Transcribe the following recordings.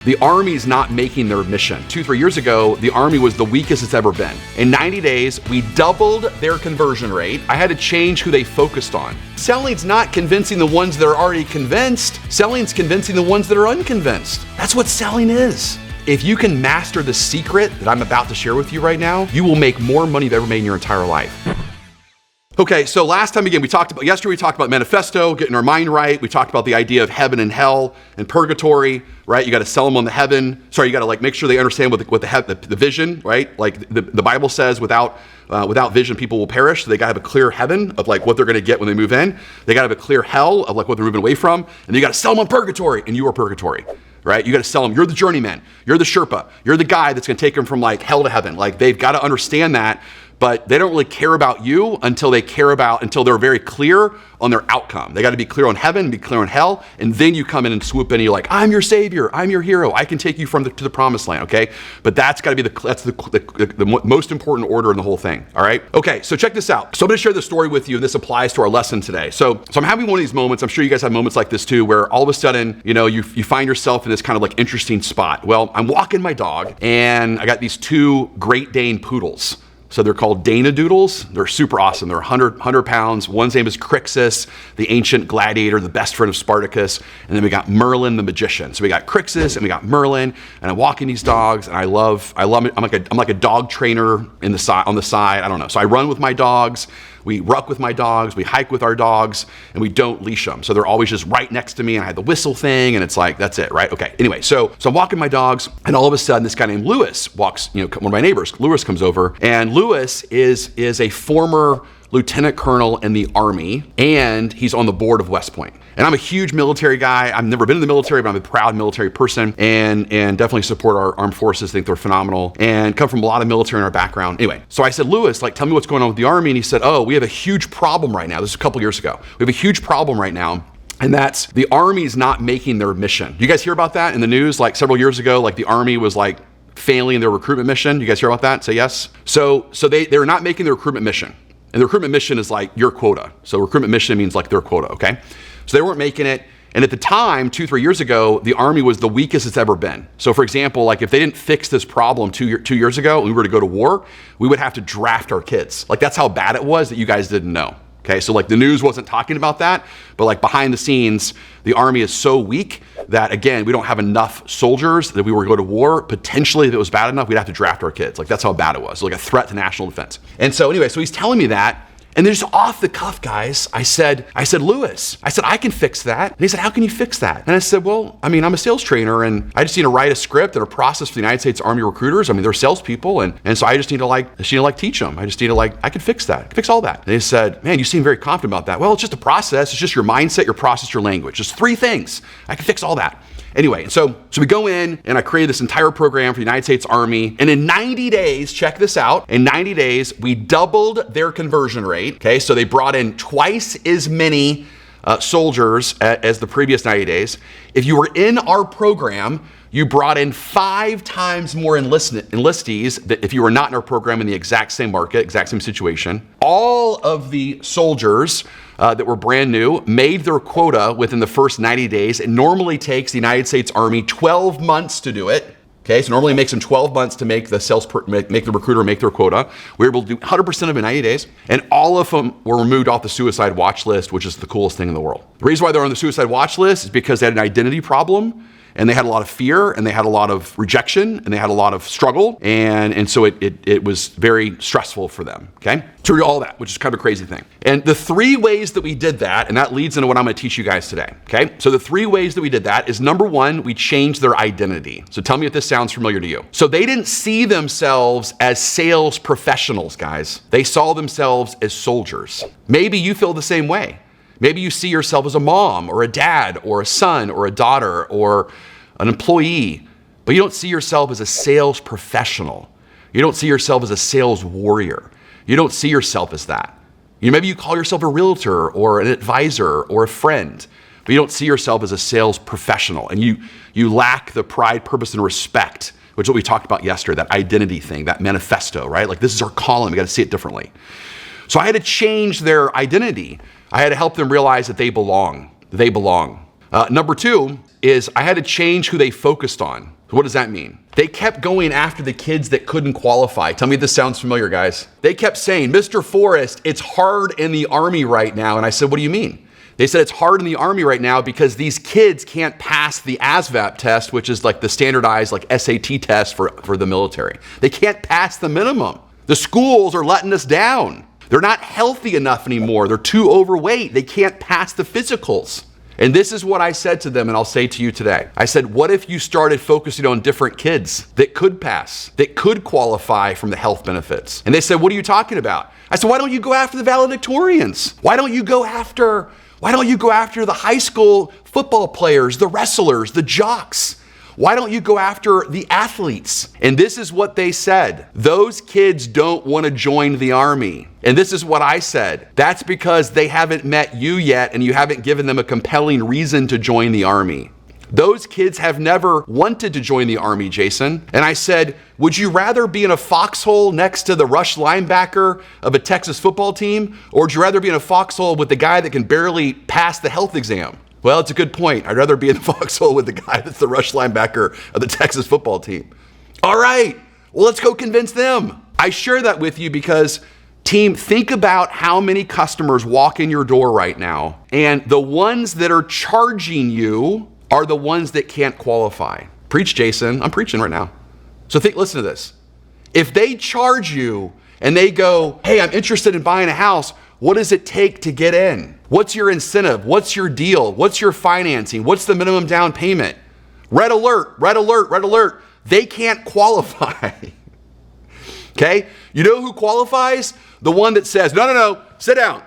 The Army's not making their mission. 2-3 years ago, the Army was the weakest it's ever been. In 90 days, we doubled their conversion rate. I had to change who they focused on. Selling's not convincing the ones that are already convinced. Selling's convincing the ones that are unconvinced. That's what selling is. If you can master the secret that I'm about to share with you right now, you will make more money you've ever made in your entire life. Okay, so last time again, yesterday we talked about Manifesto, getting our mind right. We talked about the idea of heaven and hell and purgatory, right? You got to sell them on the heaven. Sorry, you got to like make sure they understand what the vision, right? Like the Bible says, without vision, people will perish. So they got to have a clear heaven of like what they're going to get when they move in. They got to have a clear hell of like what they're moving away from, and you got to sell them on purgatory, and you are purgatory. Right? You got to sell them. You're the journeyman. You're the Sherpa. You're the guy that's going to take them from like hell to heaven. Like they've got to understand that, but they don't really care about you until they're very clear on their outcome. They got to be clear on heaven, be clear on hell, and then you come in and swoop in and you're like, I'm your savior, I'm your hero, I can take you to the promised land, okay? But that's got to be the most important order in the whole thing, all right? Okay, so check this out. So I'm going to share this story with you, and this applies to our lesson today. So I'm having one of these moments, I'm sure you guys have moments like this too, where all of a sudden, you find yourself in this kind of like interesting spot. Well, I'm walking my dog, and I got these two Great Dane poodles. So they're called Dana Doodles. They're super awesome. They're 100 pounds. One's name is Crixus, the ancient gladiator, the best friend of Spartacus. And then we got Merlin, the magician. So we got Crixus and we got Merlin. And I'm walking these dogs, and I love it. I'm like a dog trainer on the side. I don't know. So I run with my dogs. We ruck with my dogs, we hike with our dogs, and we don't leash them. So they're always just right next to me, and I had the whistle thing, and it's like, that's it, right? Okay, anyway, so I'm walking my dogs, and all of a sudden, this guy named Lewis walks, one of my neighbors, Lewis comes over, and Lewis is a former lieutenant colonel in the Army, and he's on the board of West Point. And I'm a huge military guy. I've never been in the military, but I'm a proud military person, and definitely support our armed forces. I think they're phenomenal, and come from a lot of military in our background. Anyway, so I said, Lewis, like, tell me what's going on with the Army. And he said, we have a huge problem right now. This is a couple years ago. We have a huge problem right now. And that's the Army's not making their mission. You guys hear about that in the news? Like several years ago, like the Army was like failing their recruitment mission. You guys hear about that? Say yes. So they're not making the recruitment mission. And the recruitment mission is like your quota. So recruitment mission means like their quota, okay? So they weren't making it. And at the time, 2-3 years ago, the Army was the weakest it's ever been. So for example, like if they didn't fix this problem 2 years ago and we were to go to war, we would have to draft our kids. Like that's how bad it was that you guys didn't know. Okay, so like the news wasn't talking about that, but like behind the scenes, the Army is so weak that again, we don't have enough soldiers that we were to go to war. Potentially, if it was bad enough, we'd have to draft our kids. Like that's how bad it was. So like a threat to national defense. And so anyway, so he's telling me that. And then just off the cuff, guys, I said, Lewis, I can fix that. And he said, how can you fix that? And I said, well, I mean, I'm a sales trainer, and I just need to write a script and a process for the United States Army recruiters. I mean, they're salespeople, and so I just need to teach them. I just need to I can fix that. I can fix all that. And he said, man, you seem very confident about that. Well, it's just a process. It's just your mindset, your process, your language. Just 3 things. I can fix all that. Anyway, so we go in, and I created this entire program for the United States Army. And in 90 days, check this out, in 90 days, we doubled their conversion rate. Okay, so they brought in twice as many soldiers as the previous 90 days. If you were in our program, you brought in 5 times more enlistees that if you were not in our program in the exact same market, exact same situation. All of the soldiers that were brand new made their quota within the first 90 days. It normally takes the United States Army 12 months to do it. Okay, so normally it makes them 12 months to make the recruiter make their quota. We were able to do 100% of it in 90 days, and all of them were removed off the suicide watch list, which is the coolest thing in the world. The reason why they're on the suicide watch list is because they had an identity problem, and they had a lot of fear, and they had a lot of rejection, and they had a lot of struggle, and so it was very stressful for them, okay? To do all that, which is kind of a crazy thing. And the 3 ways that we did that, and that leads into what I'm gonna teach you guys today, okay? So the 3 ways that we did that is, number 1, we changed their identity. So tell me if this sounds familiar to you. So they didn't see themselves as sales professionals, guys. They saw themselves as soldiers. Maybe you feel the same way. Maybe you see yourself as a mom or a dad or a son or a daughter or an employee, but you don't see yourself as a sales professional. You don't see yourself as a sales warrior. You don't see yourself as that. Maybe you call yourself a realtor or an advisor or a friend, but you don't see yourself as a sales professional, and you lack the pride, purpose, and respect, which is what we talked about yesterday, that identity thing, that manifesto, right? Like this is our calling, we gotta see it differently. So I had to change their identity. I had to help them realize that they belong. Number 2, is I had to change who they focused on. What does that mean? They kept going after the kids that couldn't qualify. Tell me if this sounds familiar, guys. They kept saying, Mr. Forrest, it's hard in the Army right now. And I said, what do you mean? They said it's hard in the Army right now because these kids can't pass the ASVAB test, which is like the standardized like SAT test for the military. They can't pass the minimum. The schools are letting us down. They're not healthy enough anymore. They're too overweight. They can't pass the physicals. And this is what I said to them, and I'll say to you today. I said, what if you started focusing on different kids that could pass, that could qualify from the health benefits? And they said, what are you talking about? I said, why don't you go after the valedictorians? Why don't you go after the high school football players, the wrestlers, the jocks? Why don't you go after the athletes? And this is what they said. Those kids don't want to join the Army. And this is what I said. That's because they haven't met you yet and you haven't given them a compelling reason to join the Army. Those kids have never wanted to join the Army, Jason. And I said, would you rather be in a foxhole next to the rush linebacker of a Texas football team? Or would you rather be in a foxhole with the guy that can barely pass the health exam? Well, it's a good point. I'd rather be in the foxhole with the guy that's the rush linebacker of the Texas football team. All right, well, let's go convince them. I share that with you because, team, think about how many customers walk in your door right now, and the ones that are charging you are the ones that can't qualify. Preach, Jason. I'm preaching right now. So listen to this. If they charge you and they go, hey, I'm interested in buying a house, what does it take to get in? What's your incentive? What's your deal? What's your financing? What's the minimum down payment? Red alert, red alert, red alert. They can't qualify. Okay? You know who qualifies? The one that says, no, sit down.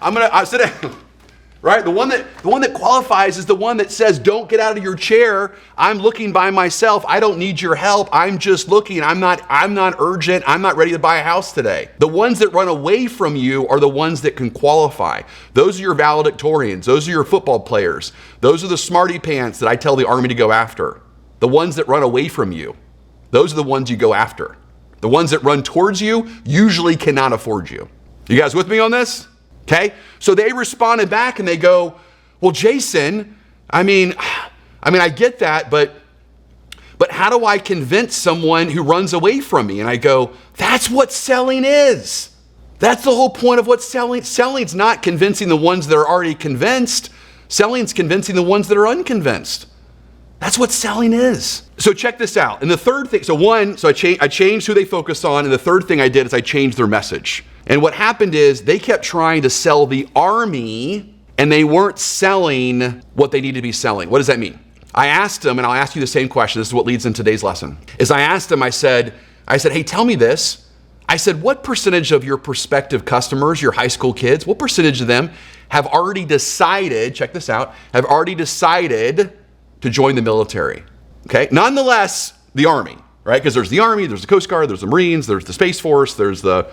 I'm gonna sit down. Right? The one that qualifies is the one that says, don't get out of your chair. I'm looking by myself. I don't need your help. I'm just looking. I'm not urgent. I'm not ready to buy a house today. The ones that run away from you are the ones that can qualify. Those are your valedictorians. Those are your football players. Those are the smarty pants that I tell the Army to go after. The ones that run away from you. Those are the ones you go after. The ones that run towards you usually cannot afford you. You guys with me on this? Okay, so they responded back and they go, well, Jason, I mean, I get that, but how do I convince someone who runs away from me? And I go, that's what selling is. That's the whole point of what selling. Selling's not convincing the ones that are already convinced. Selling's convincing the ones that are unconvinced. That's what selling is. So check this out. And the third thing, I changed who they focused on. And the third thing I did is I changed their message. And what happened is they kept trying to sell the Army and they weren't selling what they needed to be selling. What does that mean? I asked them, and I'll ask you the same question. This is what leads into today's lesson. Is I asked them, I said, hey, tell me this. I said, what percentage of your prospective customers, your high school kids, what percentage of them have already decided, check this out, have already decided to join the military? Okay, nonetheless, the Army, right? Because there's the Army, there's the Coast Guard, there's the Marines, there's the Space Force, there's the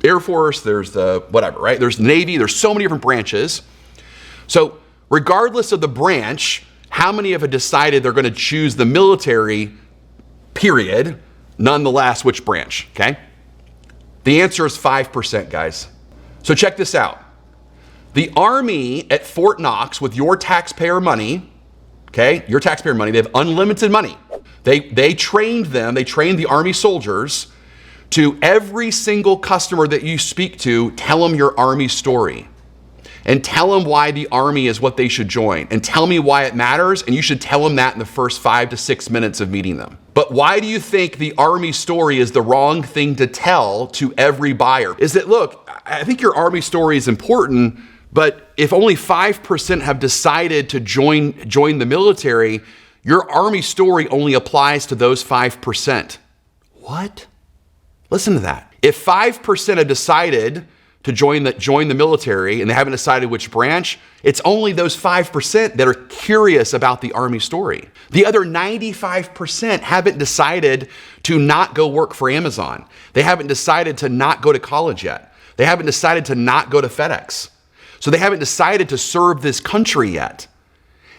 Air Force, there's the whatever, right? There's the Navy, there's so many different branches. So regardless of the branch, how many have decided they're going to choose the military, period, nonetheless, which branch, okay? The answer is 5%, guys. So check this out. The Army at Fort Knox with your taxpayer money, okay, your taxpayer money, they have unlimited money. They trained the Army soldiers to every single customer that you speak to, tell them your Army story and tell them why the Army is what they should join and tell me why it matters. And you should tell them that in the first 5 to 6 minutes of meeting them. But why do you think the Army story is the wrong thing to tell to every buyer? Is that, look, I think your Army story is important, but if only 5% have decided to join the military, your Army story only applies to those 5%. What? Listen to that. If 5% have decided to join the military and they haven't decided which branch, it's only those 5% that are curious about the Army story. The other 95% haven't decided to not go work for Amazon. They haven't decided to not go to college yet. They haven't decided to not go to FedEx. So they haven't decided to serve this country yet.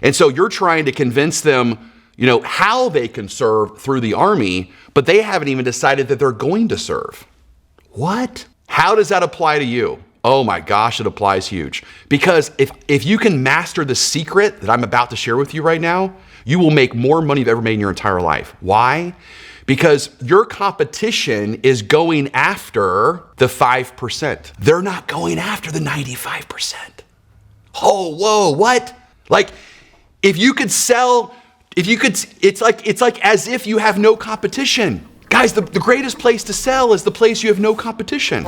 And so you're trying to convince them, how they can serve through the Army, but they haven't even decided that they're going to serve. What? How does that apply to you? Oh my gosh, it applies huge. Because if you can master the secret that I'm about to share with you right now, you will make more money you've ever made in your entire life. Why? Because your competition is going after the 5%. They're not going after the 95%. Oh, whoa, what? Like, if you could sell, it's like as if you have no competition. Guys, the greatest place to sell is the place you have no competition.